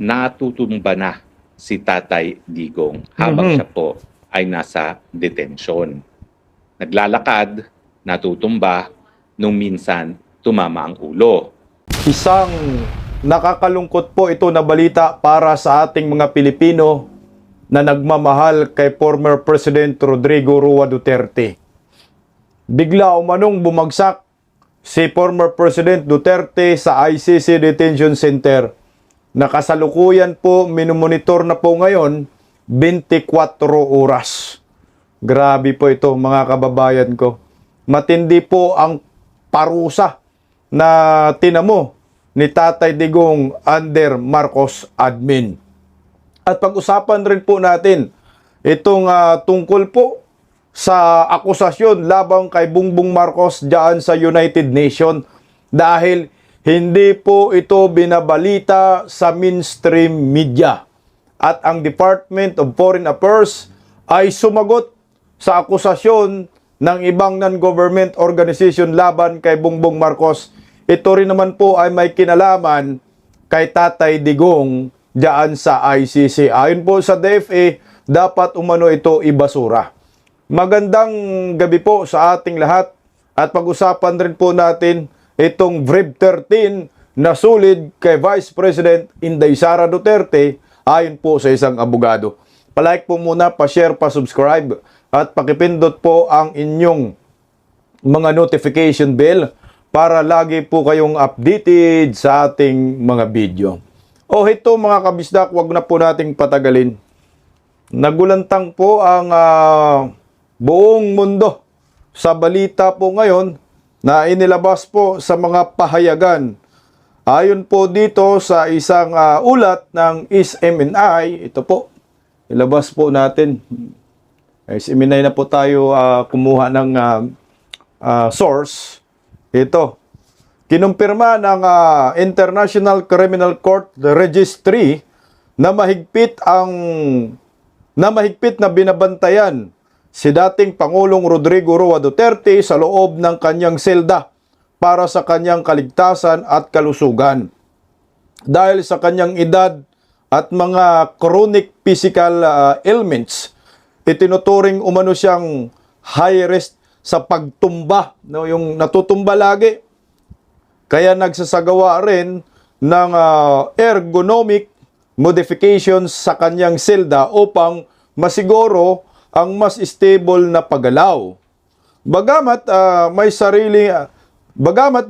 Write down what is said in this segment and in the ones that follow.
natutumba na si Tatay Digong habang siya po ay nasa detention. Naglalakad, natutumba, nung minsan tumama ang ulo. Isang nakakalungkot po ito na balita para sa ating mga Pilipino na nagmamahal kay former President Rodrigo Roa Duterte. Bigla umanong bumagsak si former President Duterte sa ICC Detention Center na kasalukuyan po minumonitor na po ngayon 24 oras. Grabe po ito mga kababayan ko. Matindi po ang parusa na tinamo ni Tatay Digong under Marcos admin. At pag-usapan rin po natin itong tungkol po sa akusasyon labang kay Bongbong Marcos diyan sa United Nations dahil hindi po ito binabalita sa mainstream media. At ang Department of Foreign Affairs ay sumagot sa akusasyon ng ibang non-government organization laban kay Bongbong Marcos. Ito rin naman po ay may kinalaman kay Tatay Digong diyan sa ICC. Ayon po sa DFA, dapat umano ito ibasura. Magandang gabi po sa ating lahat at pag-usapan rin po natin itong VRIB 13 na sulid kay Vice President Inday Sara Duterte ayon po sa isang abogado. Palike po muna, pa-share, pa-subscribe at pakipindot po ang inyong mga notification bell para lagi po kayong updated sa ating mga video. O ito mga kabisdak, wag na po nating patagalin. Nagulantang po ang buong mundo sa balita po ngayon na inilabas po sa mga pahayagan. Ayon po dito sa isang ulat ng SMNI, ito po, ilabas po natin. SMNI na po tayo kumuha ng source. Ito, kinumpirma ng International Criminal Court Registry na mahigpit na binabantayan si dating Pangulong Rodrigo Roa Duterte sa loob ng kanyang selda para sa kanyang kaligtasan at kalusugan. Dahil sa kanyang edad at mga chronic physical ailments, itinuturing umano siyang high risk sa pagtumba, no, yung natutumba lagi. Kaya nagsasagawa rin ng ergonomic modifications sa kanyang selda upang masiguro ang mas stable na paggalaw. Bagamat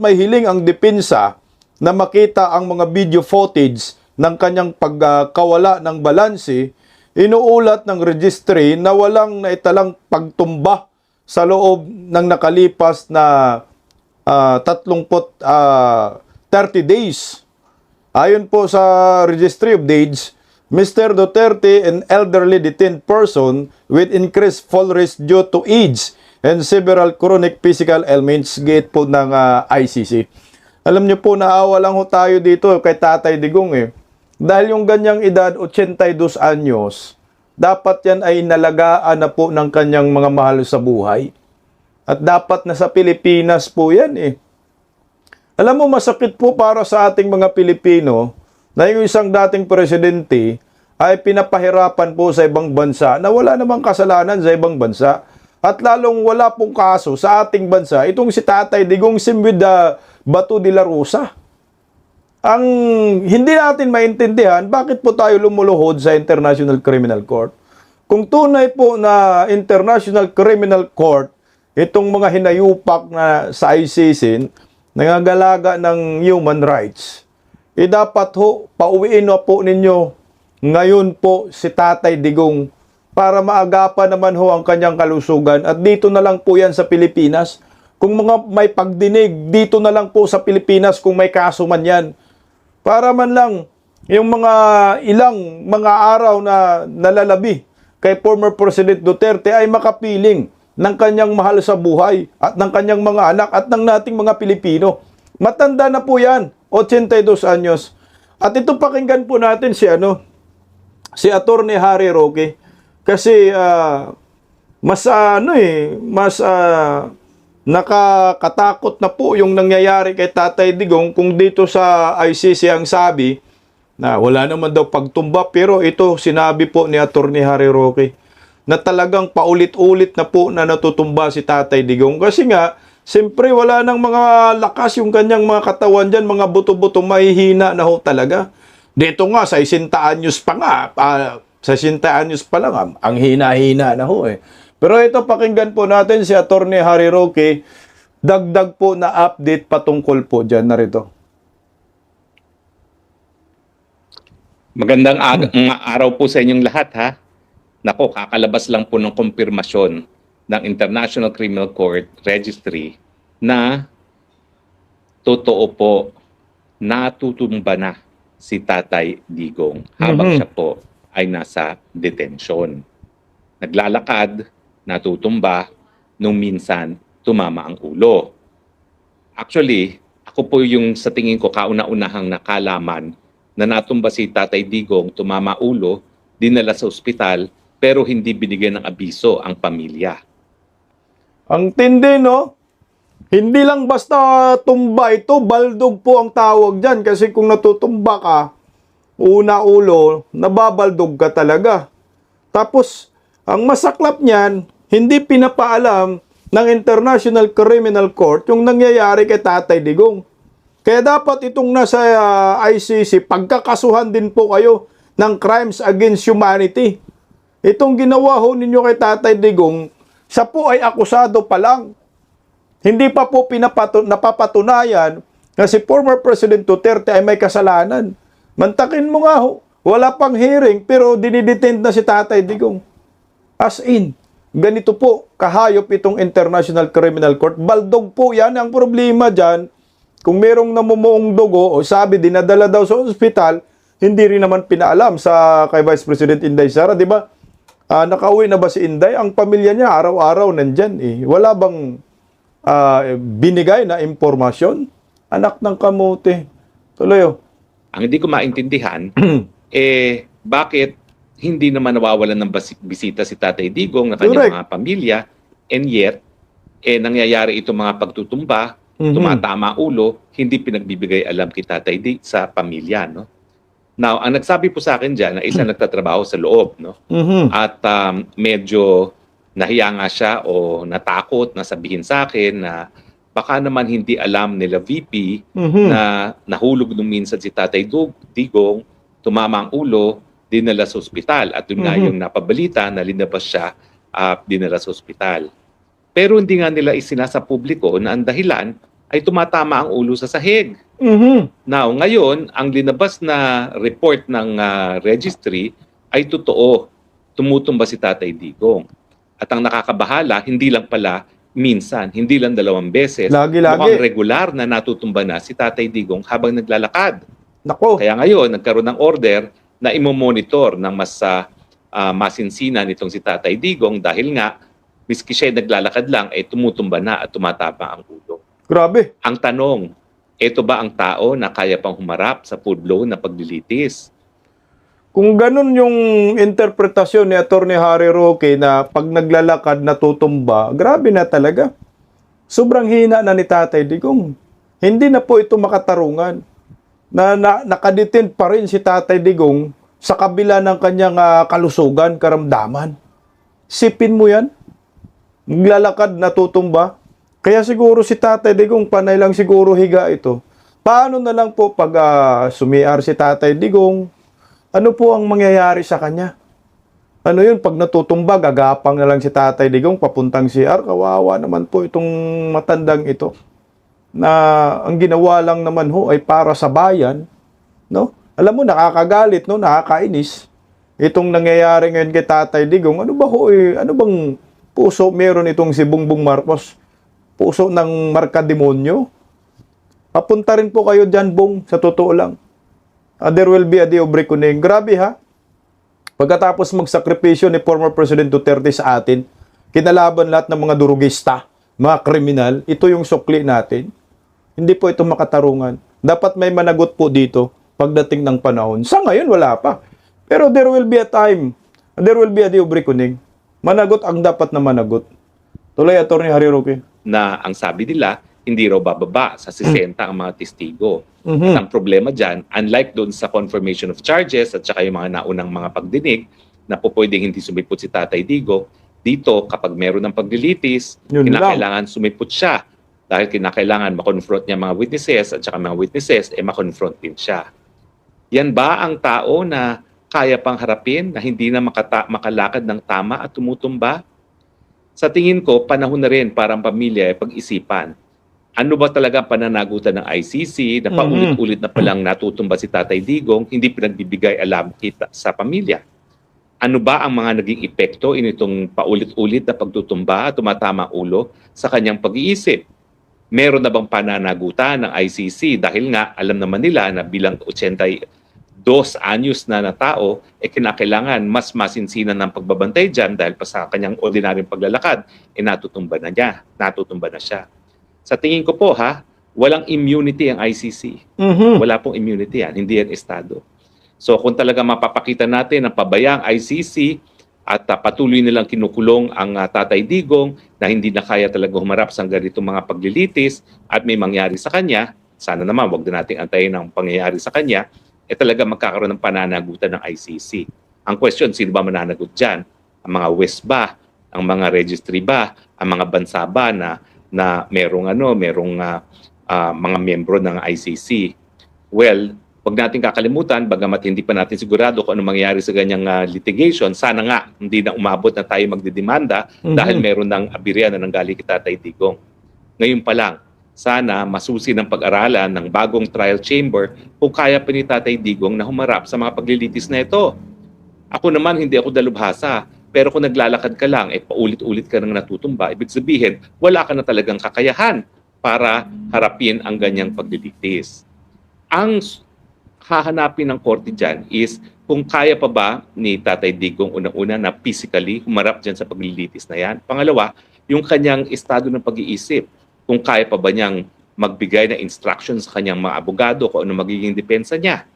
may hiling ang depensa na makita ang mga video footage ng kanyang pagkawala ng balanse, inuulat ng registry na walang naitalang pagtumba sa loob ng nakalipas na 30 days. Ayon po sa Registry of Deeds, Mr. Duterte, an elderly detained person with increased fall risk due to age and several chronic physical ailments, gate po ng ICC. Alam niyo po, naawa lang ho tayo dito kay Tatay Digong Dahil yung ganyang edad, 82 anyos, dapat yan ay nalagaan na po ng kanyang mga mahal sa buhay. At dapat na sa Pilipinas po yan Alam mo, masakit po para sa ating mga Pilipino na yung isang dating presidente ay pinapahirapan po sa ibang bansa na wala namang kasalanan sa ibang bansa. At lalong wala pong kaso sa ating bansa, itong si Tatay Digong with Bato de la Rosa. Ang hindi natin maintindihan, bakit po tayo lumuluhod sa International Criminal Court? Kung tunay po na International Criminal Court, itong mga hinayupak na sa ICC, nangangalaga ng human rights, dapat ho, pauwiin na po ninyo ngayon po si Tatay Digong para maagapan naman ho ang kanyang kalusugan. At dito na lang po yan sa Pilipinas. Kung mga may pagdinig, dito na lang po sa Pilipinas kung may kaso man yan. Para man lang yung mga ilang mga araw na nalalabi kay former President Duterte ay makapiling ng kanyang mahal sa buhay at ng kanyang mga anak at ng nating mga Pilipino. Matanda na po yan, 82 anyos. At ito pakinggan po natin si Attorney Harry Roque kasi mas nakakatakot na po yung nangyayari kay Tatay Digong kung dito sa ICC ang sabi na wala naman daw pagtumba, pero ito sinabi po ni Atty. Harry Roque na talagang paulit-ulit na po na natutumba si Tatay Digong kasi nga siyempre wala nang mga lakas yung kanyang mga katawan dyan, mga buto-buto, mahihina na ho talaga. Dito nga sa 60 anyos pa nga, sa 60 anyos pa lang, ang hina-hina na ho eh. Pero ito, pakinggan po natin si Atty. Harry Roque, dagdag po na update patungkol po dyan, narito. Magandang araw po sa inyong lahat ha. Nako, kakalabas lang po ng kumpirmasyon ng International Criminal Court Registry na totoo po natutumba na si Tatay Digong habang siya po ay nasa detention. Naglalakad, natutumba, nung minsan tumama ang ulo. Actually, ako po yung sa tingin ko kauna-unahang nakalaman na natumba si Tatay Digong, tumama ulo, dinala sa ospital, pero hindi binigyan ng abiso ang pamilya. Ang tindi, no? Hindi lang basta tumba ito, baldog po ang tawag dyan. Kasi kung natutumba ka, una ulo, nababaldog ka talaga. Tapos, ang masaklap niyan, hindi pinapaalam ng International Criminal Court yung nangyayari kay Tatay Digong. Kaya dapat itong nasa ICC, pagkakasuhan din po kayo ng crimes against humanity. Itong ginawa ho ninyo kay Tatay Digong, siya po ay akusado pa lang. Hindi pa po napapatunayan na si former President Duterte ay may kasalanan. Mantakin mo nga ho, wala pang hearing pero dinidetend na si Tatay Digong. As in, ganito po, kahayop itong International Criminal Court. Baldog po yan. Ang problema dyan, kung merong namumuong dugo o sabi dinadala daw sa ospital, hindi rin naman pinaalam sa kay Vice President Inday Sara, di ba? Nakauwi na ba si Inday? Ang pamilya niya araw-araw nandyan eh. Wala bang binigay na impormasyon? Anak ng kamote. Tuloy oh. Ang hindi ko maintindihan, bakit hindi naman nawawalan ng bisita si Tatay Digong na kanyang mga pamilya, and yet, nangyayari itong mga pagtutumba, tumatama ulo, hindi pinagbibigay alam kay Tatay sa pamilya, no? Now, ang nagsabi po sa akin diyan na isa nagtatrabaho sa loob, no? At medyo nahiya nga siya o natakot na sabihin sa akin na baka naman hindi alam nila VP na nahulog nung minsan si Tatay Digong, tumama ang ulo, dinala sa ospital. At yun nga yung napabalita na linabas siya dinala sa ospital. Pero hindi nga nila isinasa publiko na ang dahilan ay tumatama ang ulo sa sahig. Now, ngayon, ang linabas na report ng registry ay totoo. Tumutumba si Tatay Digong. At ang nakakabahala, hindi lang pala minsan, hindi lang 2 beses. Lagi-lagi. Mukhang regular na natutumba na si Tatay Digong habang naglalakad. Nako. Kaya ngayon, nagkaroon ng order na imomonitor ng mas masinsinan itong si Tatay Digong dahil nga, miski siya naglalakad lang, tumutumba na at tumatapa ang ulo. Grabe. Ang tanong, ito ba ang tao na kaya pang humarap sa full-blown na paglilitis? Kung ganun yung interpretasyon ni Atty. Harry Roque na pag naglalakad natutumba, grabe na talaga. Sobrang hina na ni Tatay Digong. Hindi na po ito makatarungan. Nakadetend pa rin si Tatay Digong sa kabila ng kanyang kalusugan, karamdaman. Sipin mo yan. Naglalakad natutumba. Kaya siguro si Tatay Digong, panay lang siguro higa ito. Paano na lang po pag sumiar si Tatay Digong, ano po ang mangyayari sa kanya? Ano yun, pag natutumba, gagapang na lang si Tatay Digong, papuntang CR, kawawa naman po itong matandang ito. Na ang ginawa lang naman ho ay para sa bayan, no? Alam mo, nakakagalit, no? Nakakainis. Itong nangyayari ngayon kay Tatay Digong, ano ba ho ano bang puso meron itong si Bongbong Marcos? Puso ng markademonyo? Papunta rin po kayo dyan, Bong, sa totoo lang. There will be a day of reckoning. Grabe ha. Pagkatapos magsakripisyo ni former President Duterte sa atin, kinalaban lahat ng mga durugista, mga kriminal, ito yung sukli natin. Hindi po ito makatarungan. Dapat may managot po dito pagdating ng panahon. Sa ngayon, wala pa. Pero there will be a time, there will be a day of reckoning. Managot ang dapat na managot. Tuloy, Atty. Harry Roque. Na ang sabi nila, hindi raw bababa sa 60 ang mga testigo. Mhm. At ang problema dyan, unlike doon sa confirmation of charges at saka yung mga naunang mga pagdinig na po pwedeng hindi sumipot si Tatay Digong, dito kapag meron ng paglilitis, Yun lang. kinakailangan sumipot siya dahil kinakailangan makonfront niya mga witnesses at saka mga witnesses makonfront din siya. Yan ba ang tao na kaya pang harapin na hindi na makalakad ng tama at tumutumba? Sa tingin ko, panahon na rin para ang pamilya pag-isipan. Ano ba talaga ang pananagutan ng ICC na paulit-ulit na palang natutumba si Tatay Digong, hindi pinagbibigay alam kita sa pamilya? Ano ba ang mga naging epekto initong paulit-ulit na pagtutumba at tumatama ulo sa kanyang pag-iisip? Meron na bang pananagutan ng ICC dahil nga alam naman nila na bilang 82 anyos na tao, kinakailangan mas masinsinan ng pagbabantay dyan dahil pa sa kanyang ordinaryong paglalakad, natutumba na siya. Sa tingin ko po walang immunity ang ICC. Wala pong immunity yan, hindi yan estado. So kung talaga mapapakita natin ang pabayang ICC at patuloy nilang kinukulong ang Tatay Digong na hindi na kaya talaga humarap sa ganitong mga paglilitis at may mangyari sa kanya, sana naman wag na nating antayin ang pangyayari sa kanya, talaga magkakaroon ng pananagutan ng ICC. Ang question, sino ba mananagot dyan? Ang mga WES ba? Ang mga registry ba? Ang mga bansa ba na merong mga miyembro ng ICC? Well, wag natin kakalimutan, bagamat hindi pa natin sigurado kung ano mangyayari sa ganyang litigation, sana nga hindi na umabot na tayo magdidemanda dahil meron ng abirya na nanggaling kay Tatay Digong. Ngayon pa lang, sana masusi ng pag-aralan ng bagong trial chamber kung kaya pa ni Tatay Digong na humarap sa mga paglilitis na ito. Ako naman, hindi ako dalubhasa, pero kung naglalakad ka lang, paulit-ulit ka nang natutumba, ibig sabihin, wala ka na talagang kakayahan para harapin ang ganyang paglilitis. Ang hahanapin ng korte dyan is kung kaya pa ba ni Tatay Digong unang-una na physically humarap dyan sa paglilitis na yan. Pangalawa, yung kanyang estado ng pag-iisip. Kung kaya pa ba niyang magbigay ng instructions sa kanyang mga abogado kung ano magiging depensa niya.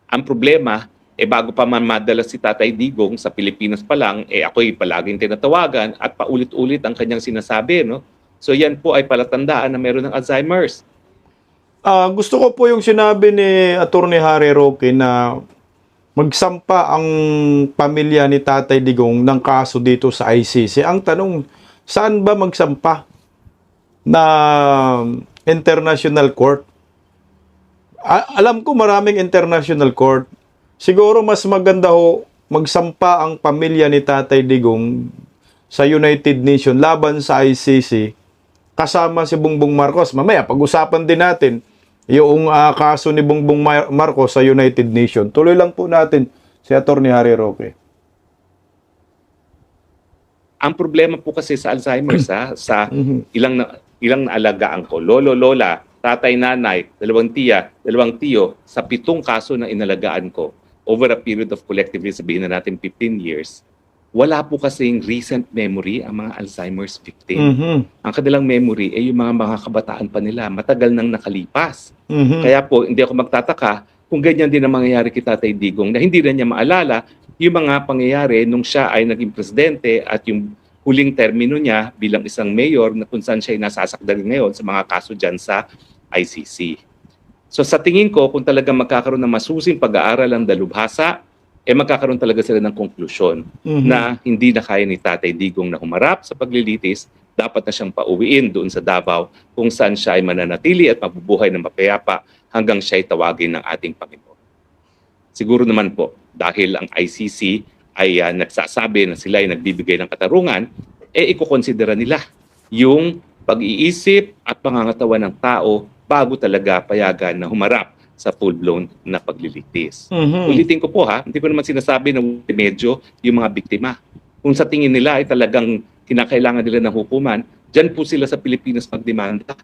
Ang problema, bago pa man madala si Tatay Digong sa Pilipinas pa lang, ako'y palaging tinatawagan at paulit-ulit ang kanyang sinasabi. No? So yan po ay palatandaan na meron ng Alzheimer's. Gusto ko po yung sinabi ni Attorney Harry Roque na magsampa ang pamilya ni Tatay Digong ng kaso dito sa ICC. Ang tanong, saan ba magsampa na international court? Alam ko maraming international court. Siguro mas maganda magsampa ang pamilya ni Tatay Digong sa United Nations laban sa ICC kasama si Bongbong Marcos. Mamaya pag-usapan din natin yung kaso ni Bongbong Marcos sa United Nations. Tuloy lang po natin si Attorney Harry Roque. Ang problema po kasi sa Alzheimer's sa ilang naalagaan ko, lolo, lola, tatay, nanay, 2 tiya, 2 tiyo, sa 7 kaso na inalagaan ko over a period of collectively, sabihin na natin 15 years, wala po kasing recent memory ang mga Alzheimer's victim. Ang kanilang memory yung mga kabataan pa nila, matagal nang nakalipas. Kaya po, hindi ako magtataka kung ganyan din ang mangyayari kay Tatay Digong na hindi na niya maalala yung mga pangyayari nung siya ay naging presidente at yung huling termino niya bilang isang mayor na kung saan siya ay nasasakdal ngayon sa mga kaso dyan sa ICC. So sa tingin ko, kung talaga magkakaroon ng masusing pag-aaral ang dalubhasa, magkakaroon talaga sila ng konklusyon na hindi na kaya ni Tatay Digong na humarap sa paglilitis, dapat na siyang pauwiin doon sa Davao kung saan siya ay mananatili at mabubuhay ng mapayapa hanggang siya ay tawagin ng ating Panginoon. Siguro naman po, dahil ang ICC ay nagsasabi na sila ay nagbibigay ng katarungan, ikukonsidera nila yung pag-iisip at pangangatawan ng tao bago talaga payagan na humarap sa full-blown na paglilitis. Ulitin ko po hindi ko naman sinasabi na medyo yung mga biktima. Kung sa tingin nila ay talagang kinakailangan nila ng hukuman, dyan po sila sa Pilipinas magdemanda.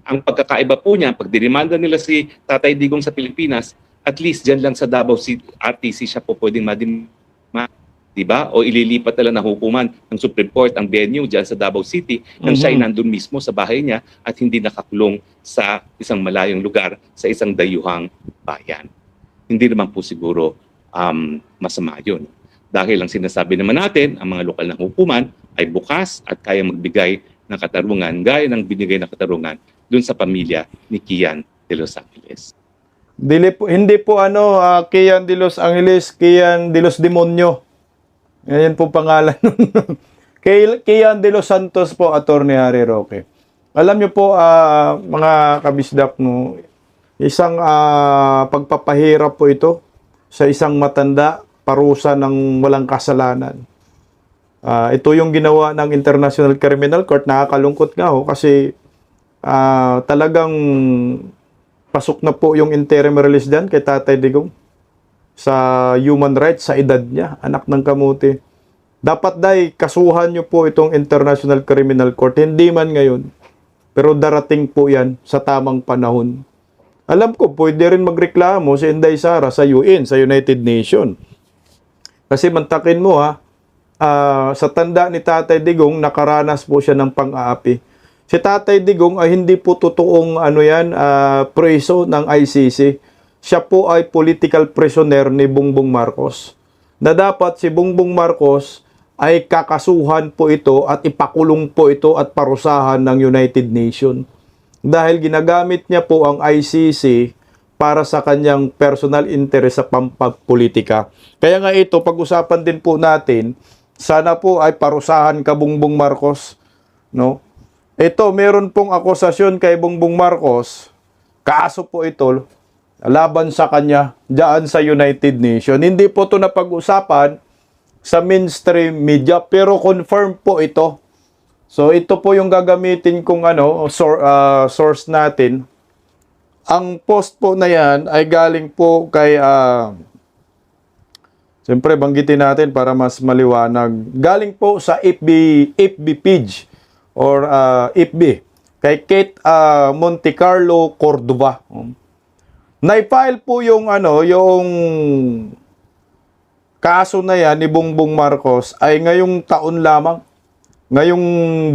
Ang pagkakaiba po niya, pag dinimanda nila si Tatay Digong sa Pilipinas, at least dyan lang sa Davao RTC siya po pwedeng madimanda. Diba? O ililipat na lang ng hukuman ng Supreme Court ang venue dyan sa Davao City nang siya ay nandun mismo sa bahay niya at hindi nakakulong sa isang malayong lugar sa isang dayuhang bayan. Hindi naman po siguro masama yun. Dahil ang sinasabi naman natin, ang mga lokal na hukuman ay bukas at kaya magbigay ng katarungan gaya ng binigay na katarungan dun sa pamilya ni Kian de Los Angeles. Hindi po Kian de Los Angeles, Kian de Los Demonyo. Yan po pangalan nun. Kian de Los Santos po, Attorney Harry Roque. Alam niyo po, mga kabisdak, no, isang pagpapahirap po ito sa isang matanda, parusa ng walang kasalanan. Ito yung ginawa ng International Criminal Court. Nakakalungkot nga kasi talagang pasok na po yung interim release dyan kay Tatay Digong sa human rights, sa edad niya, anak ng kamuti. Dapat kasuhan nyo po itong International Criminal Court. Hindi man ngayon, pero darating po yan sa tamang panahon. Alam ko, pwede rin magreklamo si Inday Sara sa UN, sa United Nations. Kasi mantakin mo sa tanda ni Tatay Digong, nakaranas po siya ng pang-aapi. Si Tatay Digong ay hindi po totoong preso ng ICC. Siya po ay political prisoner ni Bongbong Marcos. Na dapat si Bongbong Marcos ay kakasuhan po ito at ipakulong po ito at parusahan ng United Nations. Dahil ginagamit niya po ang ICC para sa kanyang personal interest sa pampagpolitika. Kaya nga ito, pag-usapan din po natin, sana po ay parusahan ka Bongbong Marcos, no? Ito, meron pong akusasyon kay Bongbong Marcos, kaso po ito, laban sa kanya, diyan sa United Nations. Hindi po ito napag-usapan sa mainstream media, pero confirm po ito. So, ito po yung gagamitin kong source natin. Ang post po na yan ay galing po kay, siyempre banggitin natin para mas maliwanag. Galing po sa FB page or FB kay Kate Montecarlo Cordova. Na-file po yung yung kaso na yan ni Bongbong Marcos ay ngayong taon lamang. Ngayong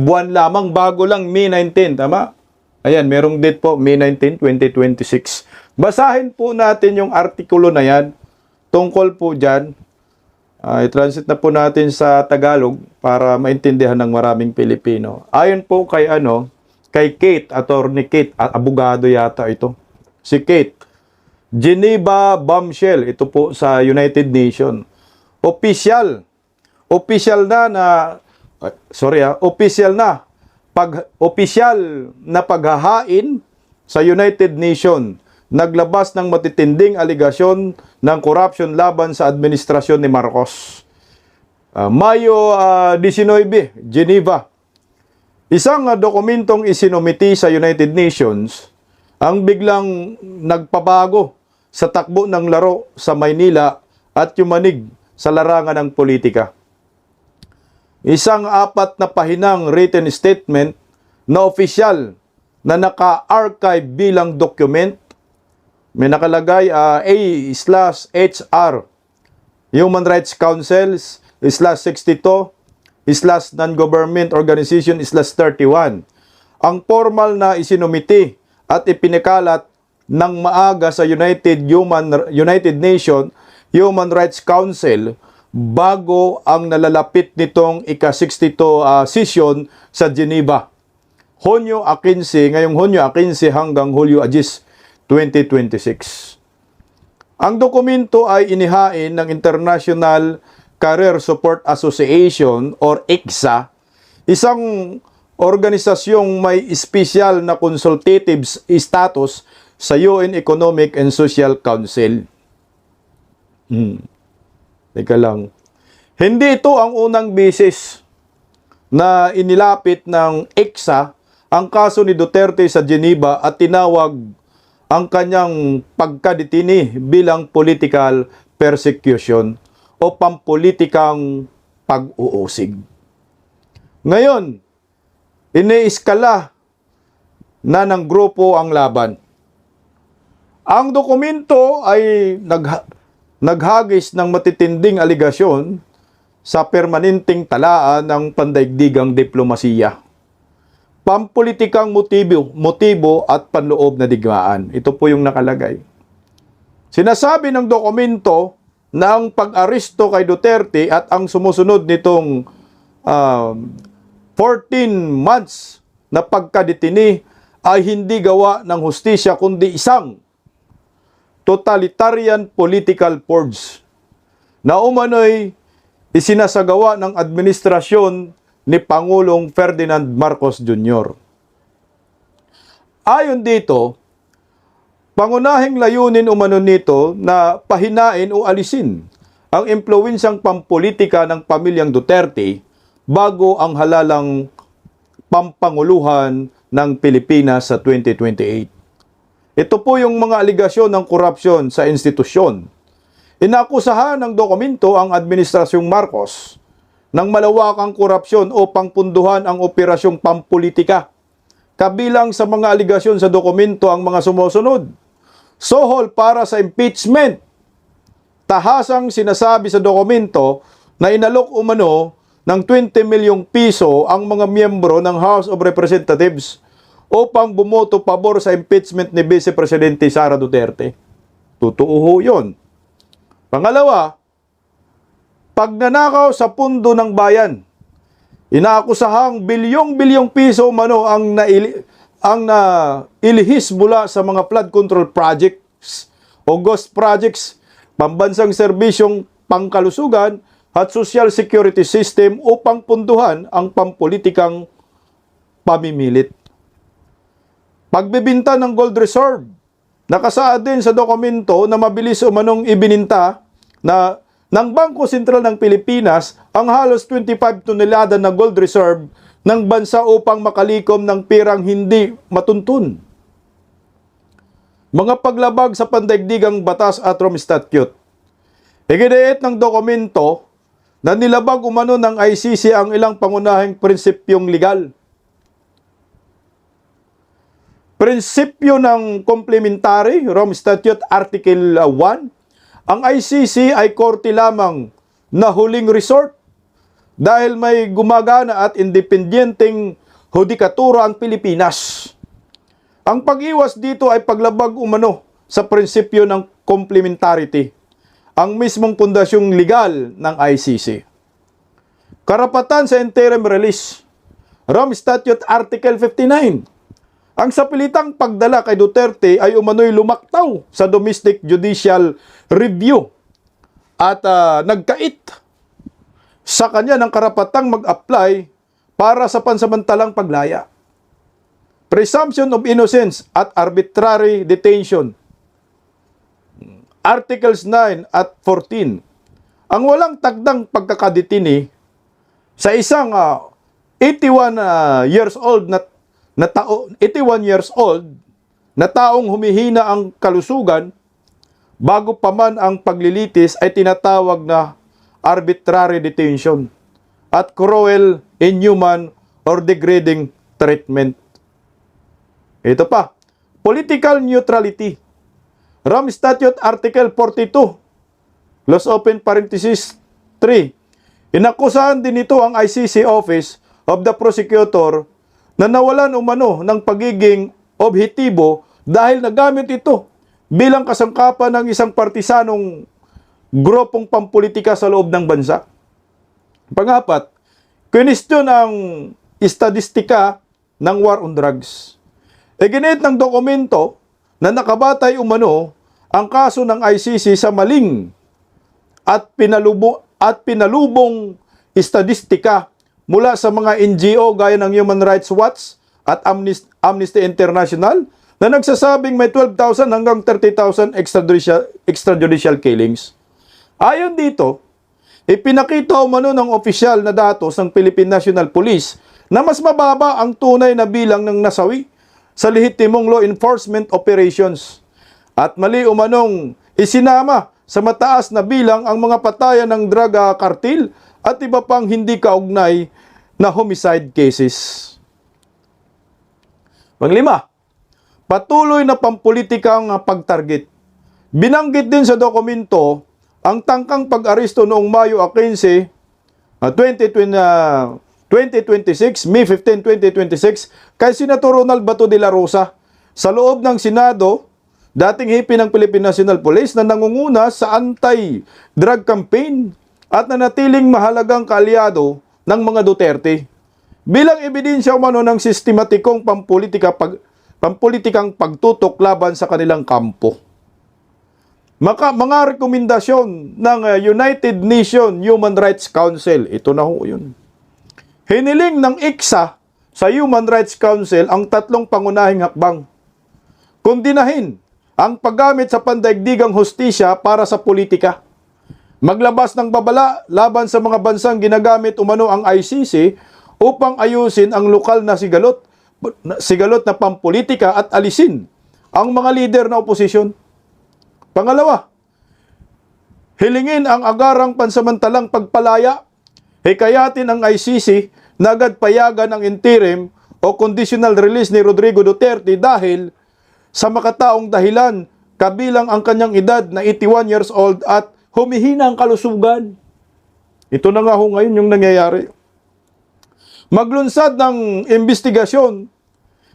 buwan lamang, bago lang, May 19, tama? Ayan, merong date po, May 19, 2026. Basahin po natin yung artikulo na yan, tungkol po dyan. I-translate na po natin sa Tagalog para maintindihan ng maraming Pilipino. Ayon po kay kay Kate, Attorney Kate, abogado yata ito. Si Kate, Geneva bombshell, ito po sa United Nations. Official na paghahain sa United Nations. Naglabas ng matitinding aligasyon ng corruption laban sa administrasyon ni Marcos. Mayo 19, Geneva. Isang dokumentong isinumiti sa United Nations ang biglang nagpabago sa takbo ng laro sa Maynila at yumanig sa larangan ng politika. Isang 4 na pahinang written statement na opisyal na naka-archive bilang document. May nakalagay A/HR Human Rights Council /62/non-government organization /31. Ang formal na isinumiti at ipinakalat ng maaga sa United Nations Human Rights Council bago ang nalalapit nitong ika-62 session sa Geneva. Ngayong Hunyo 15 hanggang Hulyo 10, 2026. Ang dokumento ay inihain ng International Career Support Association or ICSA, isang organisasyong may espesyal na consultative status sa UN Economic and Social Council. Teka lang. Hindi ito ang unang beses na inilapit ng ICSA ang kaso ni Duterte sa Geneva at tinawag ang kanyang pagkadetini bilang political persecution o pampolitikang pag-uusig. Ngayon, iniiskala na ng grupo ang laban. Ang dokumento ay naghagis ng matitinding aligasyon sa permanenteng talaan ng pandaigdigang diplomasiya, pampolitikang motibo at panloob na digmaan. Ito po yung nakalagay. Sinasabi ng dokumento na ang pag-aresto kay Duterte at ang sumusunod nitong 14 months na pagkadetini ay hindi gawa ng hustisya kundi isang totalitarian political purge na umano'y isinasagawa ng administrasyon ni Pangulong Ferdinand Marcos Jr. Ayon dito, pangunahing layunin umano nito na pahinain o alisin ang impluwensyang pampolitika ng pamilyang Duterte bago ang halalang pampanguluhan ng Pilipinas sa 2028. Ito po yung mga aligasyon ng korupsyon sa institusyon. Inakusahan ng dokumento ang Administrasyong Marcos ng malawakang korupsyon o pangpunduhan ang operasyong pampolitika. Kabilang sa mga aligasyon sa dokumento ang mga sumusunod. Sohol para sa impeachment. Tahasang sinasabi sa dokumento na inalok umano ng 20 milyong piso ang mga miyembro ng House of Representatives upang bumoto pabor sa impeachment ni Vice Presidente Sara Duterte. Totoo ho yun. Pangalawa, pagnanakaw sa pundo ng bayan. Inaakusahang bilyong-bilyong piso umano ang nailihis mula sa mga flood control projects o ghost projects, pambansang serbisyong pangkalusugan at social security system upang punduhan ang pampolitikang pamimilit. Pagbibinta ng gold reserve, nakasaad din sa dokumento na mabilis umanong ibininta na ng Bangko Sentral ng Pilipinas ang halos 25 tonelada na gold reserve ng bansa upang makalikom ng pirang hindi matuntun. Mga paglabag sa pandaigdigang batas at Rome Statute. Iginiit ng dokumento na nilabag umano ng ICC ang ilang pangunahing prinsipyong legal. Prinsipyo ng complementary, Rome Statute Article 1, ang ICC ay korte lamang na huling resort dahil may gumagana at independenteng hudikatura ang Pilipinas. Ang pag-iwas dito ay paglabag umano sa prinsipyo ng complementarity, ang mismong pundasyong legal ng ICC. Karapatan sa interim release, Rome Statute Article 59. Ang sapilitang pagdala kay Duterte ay umano'y lumaktaw sa domestic judicial review at nagkait sa kanya ng karapatang mag-apply para sa pansamantalang paglaya. Presumption of innocence at arbitrary detention. Articles 9 at 14. Ang walang tagdang pagkakadetini sa isang 81 years old na taong humihina ang kalusugan bago pa man ang paglilitis ay tinatawag na arbitrary detention at cruel, inhuman, or degrading treatment. Ito pa, political neutrality. Rome Statute Article 42, close open parenthesis 3. Inakusahan din ito ang ICC Office of the Prosecutor na nawalan umano ng pagiging objektibo dahil nagamit ito bilang kasangkapan ng isang partisanong grupong pampolitika sa loob ng bansa. Pangapat, kwestiyon ang estadistika ng war on drugs. Iginit ng dokumento na nakabatay umano ang kaso ng ICC sa maling at pinalubong estadistika mula sa mga NGO gaya ng Human Rights Watch at Amnesty International na nagsasabing may 12,000 hanggang 30,000 extrajudicial killings. Ayon dito, ipinakita umano ng opisyal na datos ng Philippine National Police na mas mababa ang tunay na bilang ng nasawi sa lehitimong law enforcement operations at mali umanong isinama sa mataas na bilang ang mga patayan ng drug cartel at iba pang hindi kaugnay na homicide cases. Panglima, patuloy na pampolitikang pagtarget. Binanggit din sa dokumento ang tangkang pag-aresto noong Mayo 15, 2026, May 15, 2026, kay Senator Ronald Bato de la Rosa sa loob ng Senado, dating hipi ng Philippine National Police na nangunguna sa anti-drug campaign at nanatiling mahalagang kaalyado ng mga Duterte. Bilang ebidensya umano ng sistematikong pampolitika pampolitikang pagtutok laban sa kanilang kampo. Mga rekomendasyon ng United Nations Human Rights Council, ito na ho yun. Hiniling ng ICSA sa Human Rights Council ang tatlong pangunahing hakbang. Kundinahin ang paggamit sa pandaigdigang hustisya para sa politika. Maglabas ng babala laban sa mga bansang ginagamit umano ang ICC upang ayusin ang lokal na sigalot na pampolitika at alisin ang mga lider na oposisyon. Pangalawa, hilingin ang agarang pansamantalang pagpalaya. Hikayatin ang ICC na agad payagan ang interim o conditional release ni Rodrigo Duterte dahil sa makataong dahilan kabilang ang kanyang edad na 81 years old at humihina ang kalusugan. Ito na nga ho ngayon yung nangyayari. Maglunsad ng investigasyon,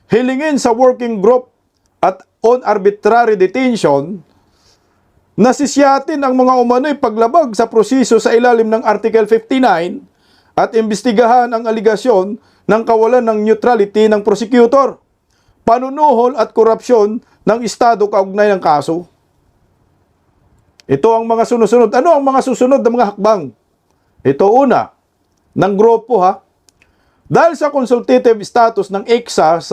hilingin sa working group at on arbitrary detention, nasisyatin ang mga umano'y paglabag sa proseso sa ilalim ng Article 59 at imbestigahan ang aligasyon ng kawalan ng neutrality ng prosecutor, panunuhol at korupsyon ng Estado kaugnay ng kaso. Ito ang mga susunod. Ano ang mga susunod na mga hakbang? Ito una, ng grupo ha. Dahil sa consultative status ng ICSA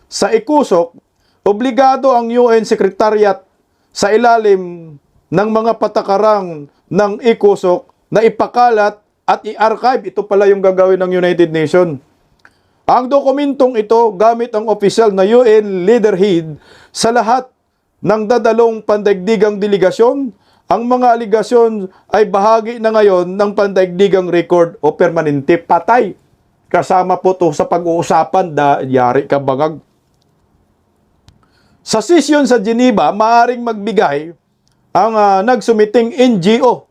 sa ICUSOC, obligado ang UN Secretariat sa ilalim ng mga patakarang ng ICUSOC na ipakalat at i-archive. Ito pala yung gagawin ng United Nations. Ang dokumentong ito gamit ang opisyal na UN leaderhead sa lahat ng dadalong pandaigdigang delegasyon. Ang mga aligasyon ay bahagi na ngayon ng pandaigdigang record o permanente patay. Kasama po to sa pag-uusapan yari ka bangag. Sa session sa Geneva, maaring magbigay ang nagsumiting NGO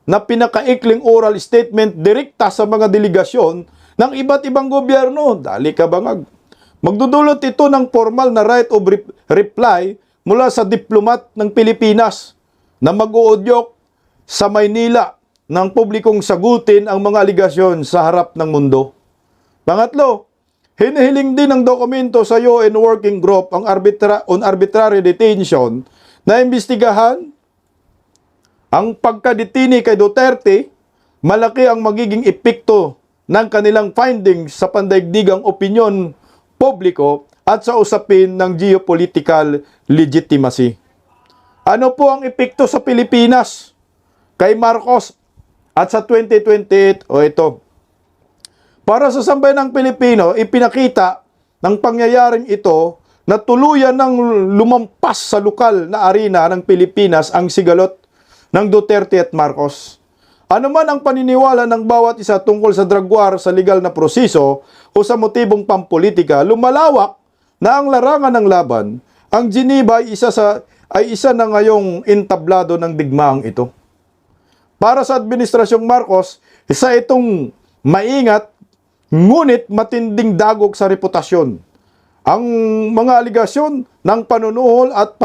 na pinakaikling oral statement direkta sa mga delegasyon ng iba't ibang gobyerno. Dali ka bangag. Magdudulot ito ng formal na right of reply mula sa diplomat ng Pilipinas na mag-uudyok sa Maynila ng publikong sagutin ang mga aligasyon sa harap ng mundo. Pangatlo, hinihiling din ng dokumento sa UN Working Group on arbitrary detention na imbestigahan ang pagkadetini kay Duterte. Malaki ang magiging epekto ng kanilang findings sa pandaigdigang opinyon publiko at sa usapin ng geopolitical legitimacy. Ano po ang epekto sa Pilipinas kay Marcos at sa 2028? O ito, para sa sambayanang Pilipino, ipinakita ng pangyayaring ito na tuluyan ng lumampas sa lokal na arena ng Pilipinas ang sigalot ng Duterte at Marcos. Ano man ang paniniwala ng bawat isa tungkol sa drug war sa legal na proseso o sa motibong pampolitika, lumalawak na ang larangan ng laban. Ang Geneva ay isa na ngayong entablado ng digmaang ito. Para sa Administrasyong Marcos, isa itong maingat ngunit matinding dagok sa reputasyon. Ang mga aligasyon ng panunuhol at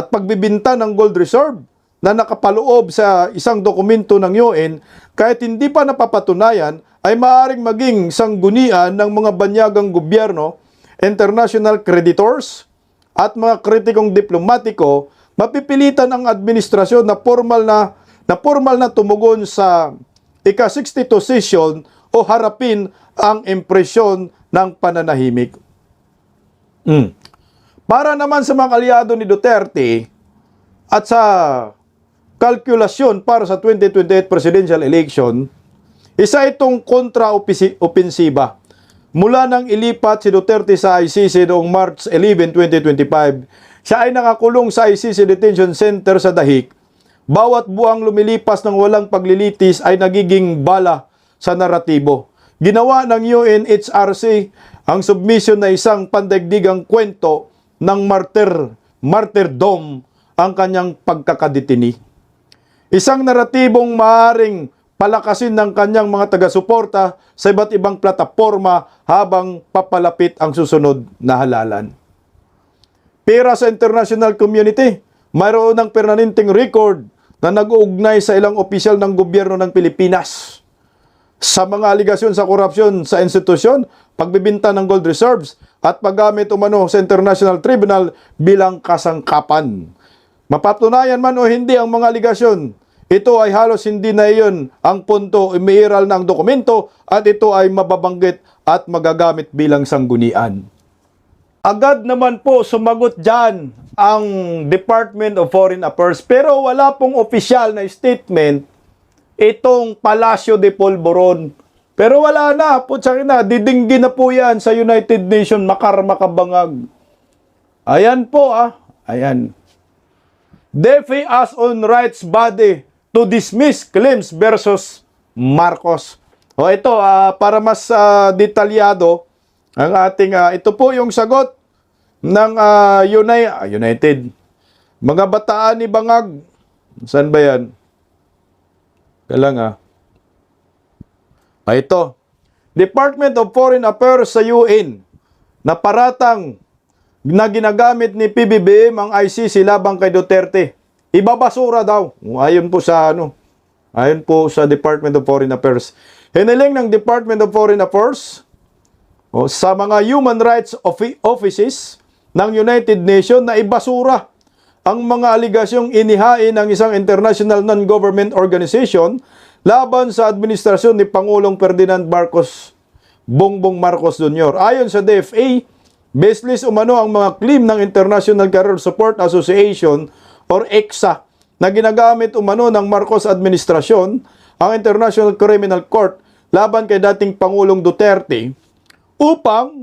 pagbibinta ng gold reserve na nakapaloob sa isang dokumento ng UN kahit hindi pa napapatunayan ay maaaring maging sanggunian ng mga banyagang gobyerno, international creditors at mga kritikong diplomatiko. Mapipilitan ang administrasyon na formal na tumugon sa ika-62 session o harapin ang impresyon ng pananahimik. Para naman sa mga aliado ni Duterte at sa kalkulasyon para sa 2028 presidential election, isa itong kontra-opensiba. Mula nang ilipat si Duterte sa ICC noong March 11, 2025, siya ay nakakulong sa ICC Detention Center sa Dahig. Bawat buwang lumilipas ng walang paglilitis ay nagiging bala sa naratibo. Ginawa ng UNHRC ang submission na isang pandaigdigang kwento ng martyrdom ang kanyang pagkakadetini. Isang naratibong maaaring palakasin ng kanyang mga taga-suporta sa iba't ibang plataforma habang papalapit ang susunod na halalan. Para sa international community, mayroon ng permanenteng record na nag-uugnay sa ilang opisyal ng gobyerno ng Pilipinas sa mga aligasyon sa korupsyon sa institusyon, pagbibinta ng gold reserves at paggamit umano sa International Tribunal bilang kasangkapan. Mapatunayan man o hindi ang mga aligasyon, ito ay halos hindi na iyon ang punto, umiiral ng dokumento at ito ay mababanggit at magagamit bilang sanggunian. Agad naman po sumagot dyan ang Department of Foreign Affairs pero wala pong opisyal na statement itong Palacio de Polvoron. Pero wala na, putsaki na, didinggi na po yan sa United Nations, makabangag. Ayan po ayan. DFA as on rights body to dismiss claims versus Marcos. O ito, para mas detalyado, ang ating, ito po yung sagot ng United. Mga bataan ni Bangag. Saan ba yan? Kailang ito. Department of Foreign Affairs sa UN na paratang na ginagamit ni PBBM ang ICC labang kay Duterte. Ibabasura daw. Ayon po sa ayon po sa Department of Foreign Affairs. Hiniling ng Department of Foreign Affairs sa mga human rights offices ng United Nations na ibasura ang mga aligasyong inihain ng isang international non-government organization laban sa administrasyon ni Pangulong Ferdinand Bongbong Marcos Jr. Ayon sa DFA, baseless umano ang mga claim ng International Career Support Association or ECSA na ginagamit umano ng Marcos administrasyon ang International Criminal Court laban kay dating Pangulong Duterte upang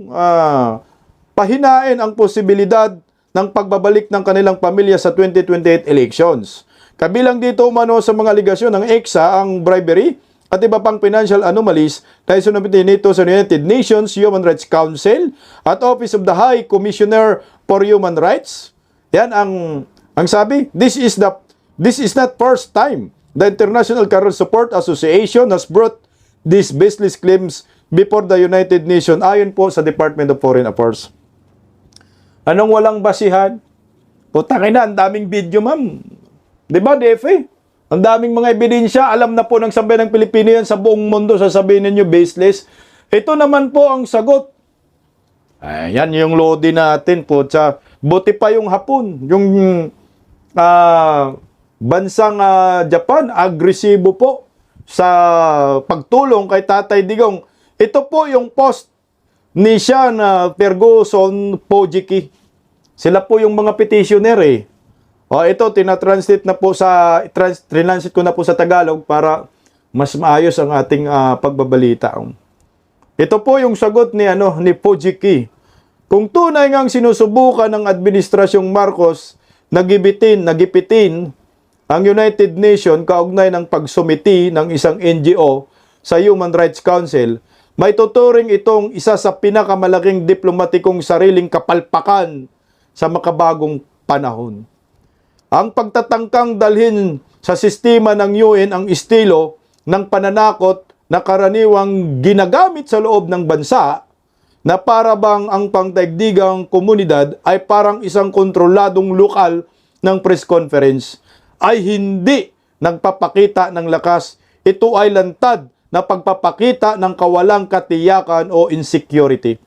pahinain ang posibilidad ng pagbabalik ng kanilang pamilya sa 2028 elections. Kabilang dito umano sa mga aligasyon ng ECSA ang bribery at iba pang financial anomalies na isunumiti nito sa United Nations Human Rights Council at Office of the High Commissioner for Human Rights. Yan ang sabi, this is not first time the International Career Support Association has brought these baseless claims before the United Nations ayon po sa Department of Foreign Affairs. Anong walang basihan? Putangin na, ang daming video, ma'am. Diba, DFA? Ang daming mga ebidensya. Alam na po ng sambayan ng Pilipino yan sa buong mundo. Sasabihin ninyo, baseless. Ito naman po ang sagot. Ayan yung lodi natin po. Buti pa yung Hapon. Yung bansang Japan, agresibo po sa pagtulong kay Tatay Digong. Ito po yung post ni Sean Ferguson Pojiki. Sila po yung mga petitioner ito, tinatranslate na po translate ko na po sa Tagalog para mas maayos ang ating pagbabalita. Ito po yung sagot ni Pojiki. Kung tunay ngang sinusubukan ng administrasyong Marcos nagipitin ang United Nations kaugnay ng pagsumiti ng isang NGO sa Human Rights Council, may tuturing itong isa sa pinakamalaking diplomatikong sariling kapalpakan sa makabagong panahon. Ang pagtatangkang dalhin sa sistema ng UN ang estilo ng pananakot na karaniwang ginagamit sa loob ng bansa na para bang ang pangdaigdigang komunidad ay parang isang kontroladong lokal ng press conference ay hindi nagpapakita ng lakas. Ito ay lantad na pagpapakita ng kawalang katiyakan o insecurity.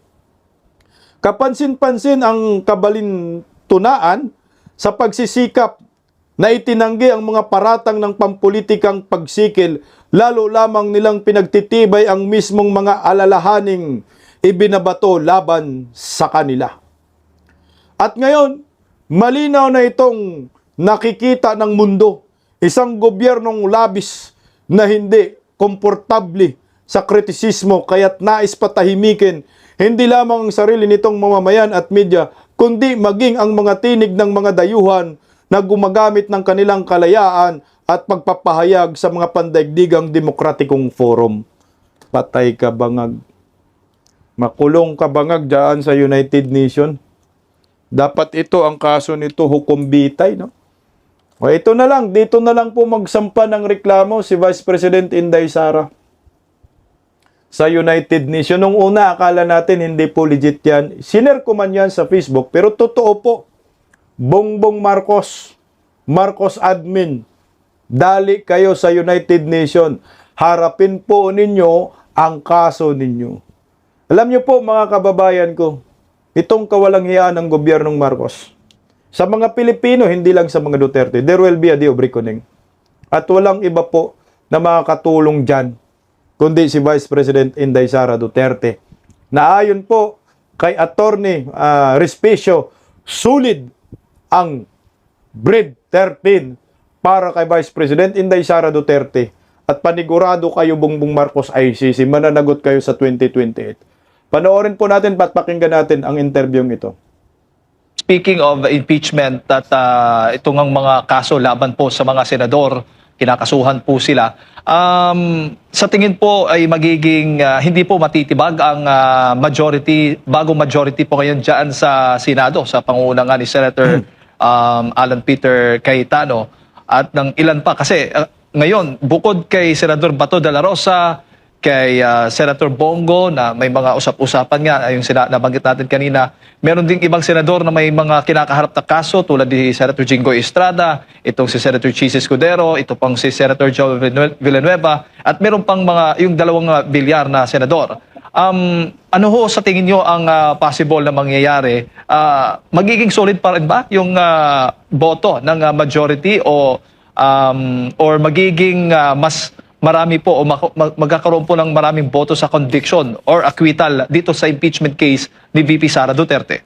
Kapansin-pansin ang kabalintunaan sa pagsisikap na itinanggi ang mga paratang ng pampulitikang pagsikil, lalo lamang nilang pinagtitibay ang mismong mga alalahaning ibinabato laban sa kanila. At ngayon, malinaw na itong nakikita ng mundo, isang gobyernong labis na hindi komportable sa kritisismo kaya't nais patahimikin hindi lamang ang sarili nitong mamamayan at media, kundi maging ang mga tinig ng mga dayuhan na gumagamit ng kanilang kalayaan at pagpapahayag sa mga pandaigdigang demokratikong forum. Patay ka Bangag. Makulong ka Bangag dyan sa United Nations. Dapat ito ang kaso nito, hukom bitay, no? O ito na lang, dito na lang po magsampa ng reklamo si Vice President Inday Sara sa United Nations. Nung una, akala natin hindi po legit yan. Sinare ko man yan sa Facebook, pero totoo po. Bongbong Marcos admin, dali kayo sa United Nations. Harapin po ninyo ang kaso ninyo. Alam niyo po mga kababayan ko, itong kawalang hiyaan ng gobyernong Marcos. Sa mga Pilipino, hindi lang sa mga Duterte, there will be a day of reckoning. At walang iba po na makakatulong dyan, kundi si Vice President Inday Sara Duterte. Na ayon po kay Attorney Respicio, sulit ang Breed 13 para kay Vice President Inday Sara Duterte. At panigurado kayo, Bongbong Marcos ICC, mananagot kayo sa 2028. Panoorin po natin at pakinggan natin ang interview ito. Speaking of impeachment at itong ang mga kaso laban po sa mga senador, kinakasuhan po sila. Sa tingin po ay magiging hindi po matitibag ang bagong majority po ngayon dyan sa Senado, sa pangunguna nga ni Senator Alan Peter Cayetano at ng ilan pa. Kasi ngayon, bukod kay Senador Bato de la Rosa, kay Senator Bongo na may mga usap-usapan nga, yung nabanggit natin kanina, meron ding ibang senador na may mga kinakaharap na kaso tulad ni Senator Jinggoy Estrada, itong si Senator Chis Escudero, ito pang si Senator Joe Villanueva, at meron pang yung dalawang bilyar na senador. Ano ho sa tingin nyo ang possible na mangyayari? Magiging solid pa rin ba yung boto ng majority or magiging mas marami po o magkakaroon po ng maraming boto sa conviction or acquittal dito sa impeachment case ni VP Sara Duterte?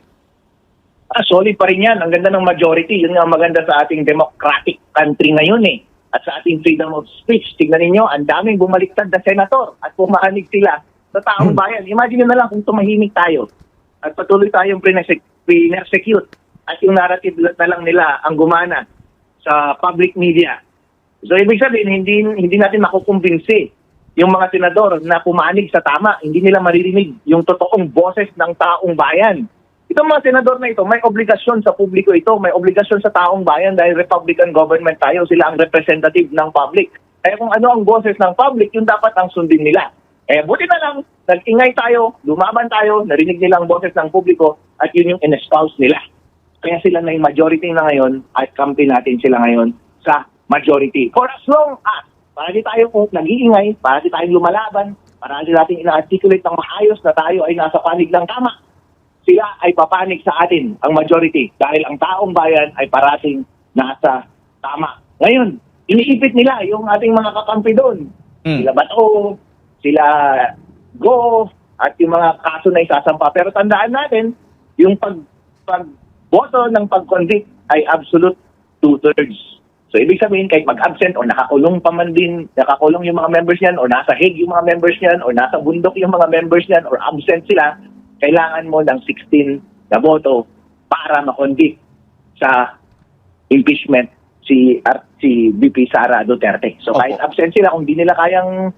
Solid pa rin yan. Ang ganda ng majority. Yun nga maganda sa ating democratic country ngayon eh. At sa ating freedom of speech. Tignan ninyo, ang daming bumaliktad na senator at pumahanig sila sa taong bayan. Imagine nyo na lang kung tumahimik tayo at patuloy tayong pre-persecute at yung narrative na lang nila ang gumana sa public media. So, ibig sabihin, hindi natin makukumbinsi yung mga senador na pumanig sa tama. Hindi nila maririnig yung totoong boses ng taong bayan. Itong mga senador na ito, may obligasyon sa publiko ito, may obligasyon sa taong bayan dahil Republican government tayo, sila ang representative ng public. Kaya kung ano ang boses ng public, yun dapat ang sundin nila. Buti na lang, nag-ingay tayo, lumaban tayo, narinig nila ang boses ng publiko at yun yung in-espouse nila. Kaya sila na yung majority na ngayon at kampi natin sila ngayon sa majority. For as long as para di tayo nag-iingay, para di tayo lumalaban, para di natin ina-articulate ng maayos na tayo ay nasa panig ng tama, sila ay papanig sa atin, ang majority, dahil ang taong bayan ay parating nasa tama. Ngayon, iniipit nila yung ating mga kakampi doon. Sila Bato, sila Go, at yung mga kaso na isasampa. Pero tandaan natin, yung pagboto ng pag-convict ay absolute 2/3. So, ibig sabihin, kahit mag-absent o nakakulong pa man din, nakakulong yung mga members niyan o nasa Hague yung mga members niyan o nasa bundok yung mga members niyan or absent sila, kailangan mo ng 16 na boto para ma-convict sa impeachment si VP Sara Duterte. So, kahit absent sila, kung di nila kayang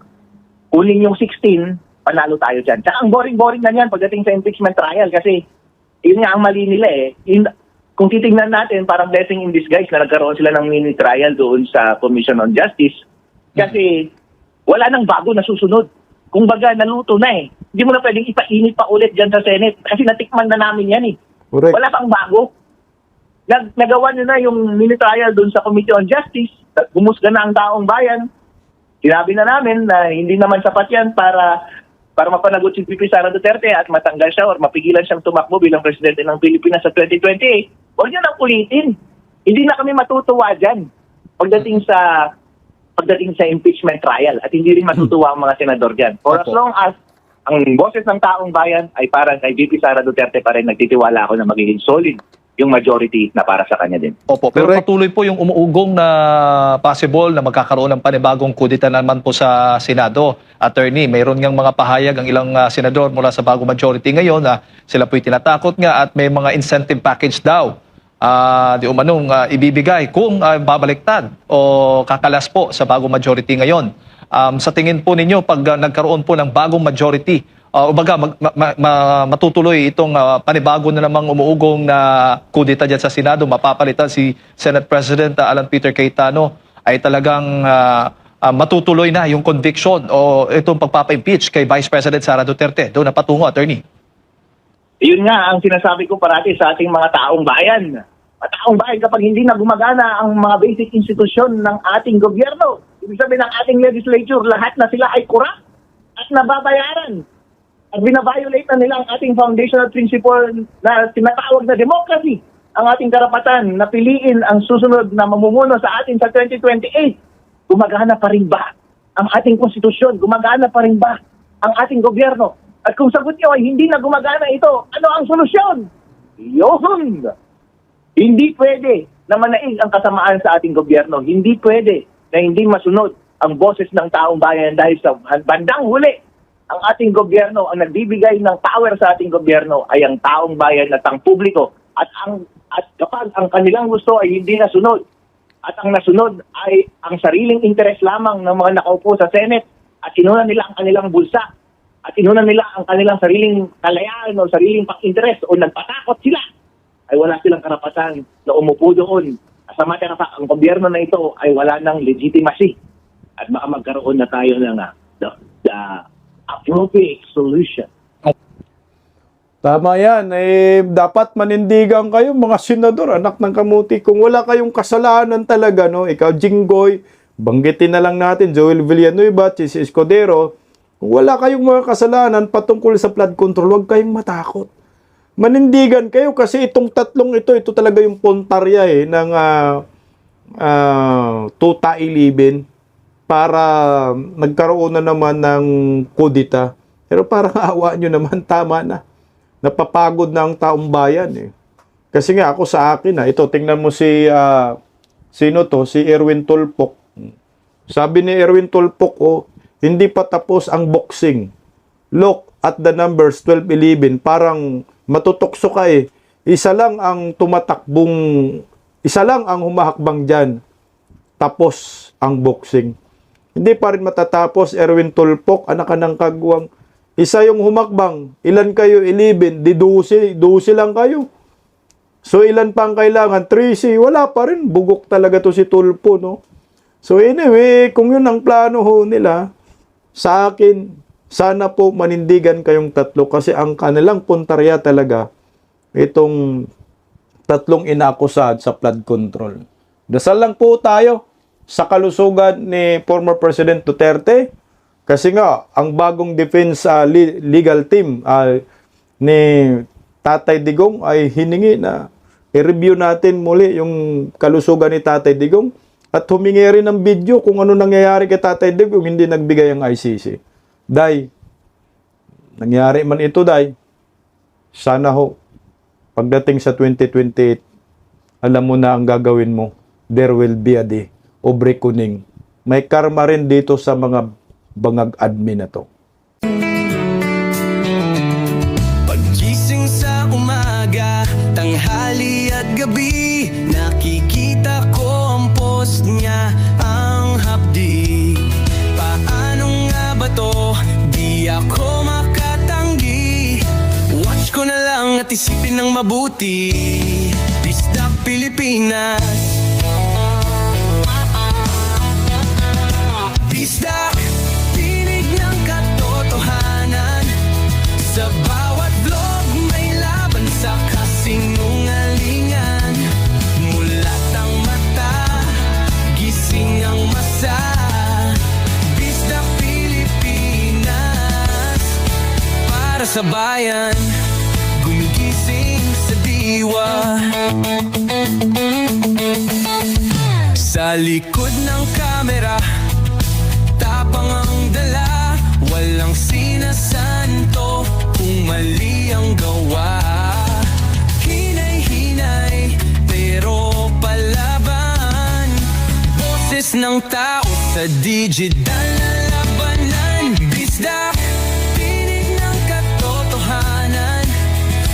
kunin yung 16, panalo tayo dyan. Tsaka ang boring-boring na yan pagdating sa impeachment trial kasi yun nga ang mali nila eh. Kung titingnan natin, parang blessing in disguise na nagkaroon sila ng mini trial doon sa Commission on Justice kasi wala nang bago na susunod. Kung baga, naluto na eh. Hindi mo na pwedeng ipainit pa ulit dyan sa Senate kasi natikman na namin yan eh. Correct. Wala pang bago. Nagawa nyo na yung mini trial doon sa Committee on Justice. Gumusga na ang taong bayan. Sinabi na namin na hindi naman sapat yan para mapanagot si VP Sara Duterte at matanggal siya or mapigilan siyang tumakbo bilang presidente ng Pilipinas sa 2028. Huwag niyo nang ulitin. Hindi na kami matutuwa dyan pagdating sa impeachment trial at hindi rin matutuwa ang mga senador dyan. For as long as ang boses ng taong bayan ay parang kay VP Sara Duterte pa rin, nagtitiwala ako na magiging solid yung majority na para sa kanya din. Opo, pero patuloy po yung umuugong na possible na magkakaroon ng panibagong kudita naman po sa Senado. Attorney, mayroon ngang mga pahayag ang ilang senador mula sa bagong majority ngayon na sila po'y tinatakot nga at may mga incentive package daw di umanong ibibigay kung babaliktad o kakalas po sa bagong majority ngayon. Sa tingin po ninyo, pag nagkaroon po ng bagong majority, matutuloy itong panibago na namang umuugong na kudita dyan sa Senado, mapapalitan si Senate President Alan Peter Cayetano, ay talagang matutuloy na yung conviction o itong pagpapa-impeach kay Vice President Sara Duterte. Doon na patungo, Attorney. Yun nga ang sinasabi ko parati sa ating mga taong bayan. Taong bayan, kapag hindi na gumagana ang mga basic institusyon ng ating gobyerno, ibig sabihin ng ating legislature, lahat na sila ay corrupt at nababayaran. At binaviolate na nila ang ating foundational principle na tinatawag na democracy. Ang ating karapatan na piliin ang susunod na mamumuno sa atin sa 2028. Gumagana pa rin ba ang ating konstitusyon? Gumagana pa rin ba ang ating gobyerno? At kung sagot nyo ay hindi na gumagana ito, ano ang solusyon? Yun! Hindi pwede na manaig ang kasamaan sa ating gobyerno. Hindi pwede na hindi masunod ang boses ng taong bayan dahil sa bandang huli, ang ating gobyerno, ang nagbibigay ng power sa ating gobyerno ay ang taong bayan at ang publiko. At kapag ang kanilang gusto ay hindi nasunod, at ang nasunod ay ang sariling interes lamang ng mga nakaupo sa Senate, at inuna nila ang kanilang bulsa, at inuna nila ang kanilang sariling kalayaan o sariling pang-interes o nagpatakot sila, ay wala silang karapatan na umupo doon. Sa matter of fact, ang gobyerno na ito ay wala ng legitimacy. At baka magkaroon na tayo ng the appropriate solution. Tama yan. Dapat manindigan kayo, mga senador, anak ng kamuti. Kung wala kayong kasalanan talaga, no? Ikaw, Jinggoy, banggitin na lang natin, Joel Villanueva, Chis Escudero, kung wala kayong mga kasalanan patungkol sa flood control, huwag kayong matakot. Manindigan kayo kasi itong tatlong ito talaga yung puntarya ng Tuta Ilibin para nagkaroon na naman ng kudita. Pero parang awa nyo naman, tama na. Napapagod na ang taong bayan Kasi nga ako sa akin ito tingnan mo si si Erwin Tulfok. Sabi ni Erwin Tulfok, hindi pa tapos ang boxing. Look at the numbers 12-11, parang matutokso ka Isa lang ang isa lang ang humahakbang diyan. Tapos ang boxing. Hindi pa rin matatapos, Erwin Tulfok, anak ka ng kagwang. Isa yung humakbang. Ilan kayo? 11. Di 12 lang kayo. So, ilan pa ang kailangan? 13. Wala pa rin. Bugok talaga to si Tulfo, no? So, anyway, kung yun ang plano nila, sa akin, sana po manindigan kayong tatlo kasi ang kanilang puntarya talaga, itong tatlong inaakusad sa flood control. Dasal lang po tayo sa kalusugan ni former President Duterte kasi nga ang bagong defense legal team ni Tatay Digong ay hiningi na i-review natin muli yung kalusugan ni Tatay Digong at humingi rin ng video kung ano nangyayari kay Tatay Digong hindi nagbigay ang ICC. Day, nangyari man ito, Day, sana pagdating sa 2028 alam mo na ang gagawin mo. There will be a day of reckoning. May karma rin dito sa mga bangag admin na to. Paggising sa umaga, tanghali at gabi, nakikita ko ang post niya, ang hapdi. Paano nga ba to? Di ako makatanggi. Watch ko na lang at isipin ng mabuti. Bisdak Pilipinas. Bisdak, tinig ng katotohanan. Sa bawat vlog may laban sa kasinungalingan. Mulat ang mata, gising ang masa. Bisdak Pilipinas, para sa bayan, gumigising sa diwa. Sa likod ng kamera, tapang ang dala, walang sinasanto kung mali ang gawa. Hinay-hinay, pero palaban. Boses ng tao sa digital na labanan. Bisdak, tinig ng katotohanan.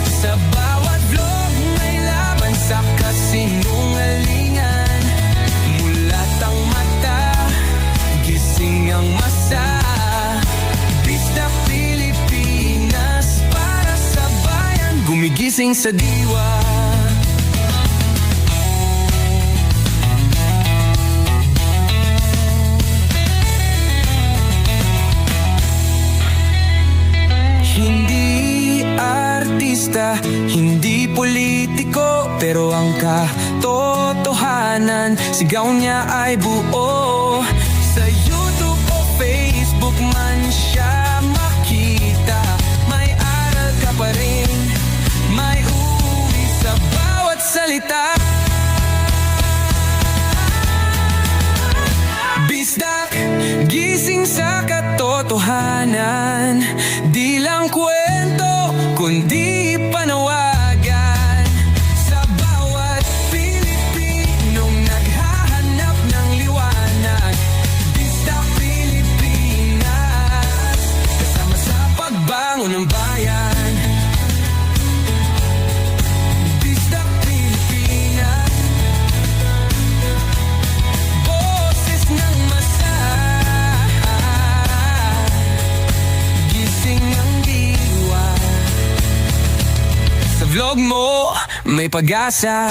Sa bawat vlog may laban sa kasinungalingan. Mulat ang mata, gising ang masa. Bisdak Pilipinas, para sa bayan, gumigising sa diwa. Hindi artista, hindi politiko, pero ang katotohanan, sigaw niya ay buo. Sa YouTube o Facebook man siya makita, katotohanan. Di lang kwento, kundi panawagan. Sa bawat Pilipinong naghahanap ng liwanag. Pista Pilipinas, kasama sa pagbangon ng bayan. Pista Pilipinas, boses ng masa, gising ang diwa. Sa vlog mo, may pag-asa.